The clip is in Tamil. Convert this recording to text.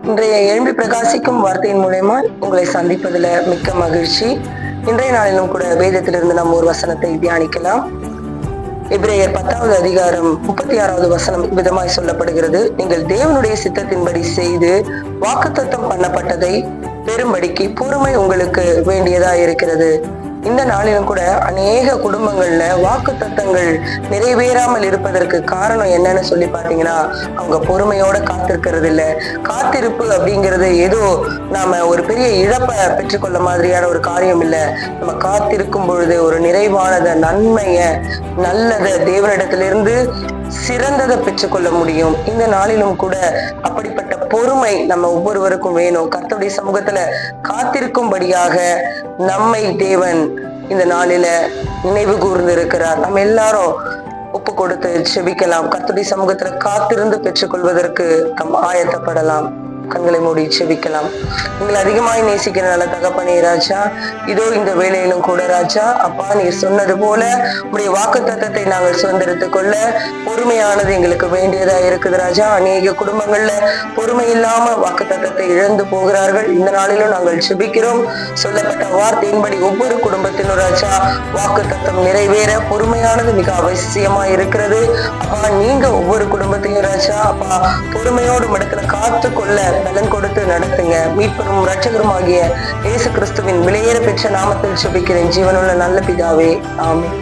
இன்றைய எழும்பி பிரகாசிக்கும் வார்த்தையின் மூலமா உங்களை சந்திப்பதில் மிக்க மகிழ்ச்சி. இன்றைய நாளிலும் கூட வேதத்திலிருந்து நாம் ஒரு வசனத்தை தியானிக்கலாம். எபிரேயர் 10வது அதிகாரம் 36வது வசனம் விதமாய் சொல்லப்படுகிறது. நீங்கள் தேவனுடைய சித்தத்தின்படி செய்து வாக்குத்தத்தம் பண்ணப்பட்டதை பெரும்படிக்கு பொறுமை உங்களுக்கு வேண்டியதா இருக்கிறது. இந்த நாளிலும் கூட அநேக குடும்பங்கள்ல வாக்கு தத்தங்கள் நிறைவேறாமல் இருப்பதற்கு காரணம் என்னன்னு சொல்லி பாத்தீங்கன்னா, அவங்க பொறுமையோட காத்திருக்கிறது இல்ல. காத்திருப்பு அப்படிங்கிறது ஏதோ நாம ஒரு பெரிய இழப்பை பெற்றுக்கொள்ள மாதிரியான ஒரு காரியம் இல்ல. நம்ம காத்திருக்கும் பொழுது ஒரு நிறைவானத, நன்மைய, நல்லத, தேவனிடத்திலிருந்து சிறந்ததை பெற்றுக்கொள்ள முடியும். இந்த நாளிலும் கூட அப்படிப்பட்ட பொறுமை நம்ம ஒவ்வொருவருக்கும் வேணும். கர்த்தருடைய சமூகத்துல காத்திருக்கும்படியாக நம்மை தேவன் இந்த நாளில நினைவு கூர்ந்து இருக்கிறார். நம்ம எல்லாரும் ஒப்பு கொடுத்து செபிக்கலாம். கர்த்தருடைய சமூகத்துல காத்திருந்து பெற்றுக்கொள்வதற்கு நம் ஆயத்தப்படலாம். கண்களை மூடி செபிக்கலாம். நீங்கள் அதிகமாய் நேசிக்கிற நல்ல தகப்பனே ராஜா, இதோ இந்த வேளையிலும் கூட ராஜா, அப்பா நீர் சொன்னது போல உடைய வாக்கு தத்தத்தை நாங்கள் சுதந்திரத்துக் கொள்ள பொறுமையானது எங்களுக்கு வேண்டியதா இருக்குது ராஜா. அநேக குடும்பங்கள்ல பொறுமை இல்லாம வாக்கு தத்தத்தை இழந்து போகிறார்கள். இந்த நாளிலும் நாங்கள் செபிக்கிறோம். சொல்லப்பட்ட வார்த்தையின்படி ஒவ்வொரு குடும்பத்திலும் ராஜா வாக்கு தத்தம் நிறைவேற பொறுமையானது மிக அவசியமா இருக்கிறது. அப்பா நீங்க ஒவ்வொரு குடும்பத்தையும் ராஜா அப்பா பொறுமையோடு மடத்துல காத்து கொள்ள பலன் கொடுத்து நடத்துங்க. மீட்பரும் இரட்சகரும் ஆகிய இயேசு கிறிஸ்துவின் விலையேற பெற்ற நாமத்தில் ஜெபிக்கிறேன் ஜீவனுள்ள நல்ல பிதாவே, ஆமென்.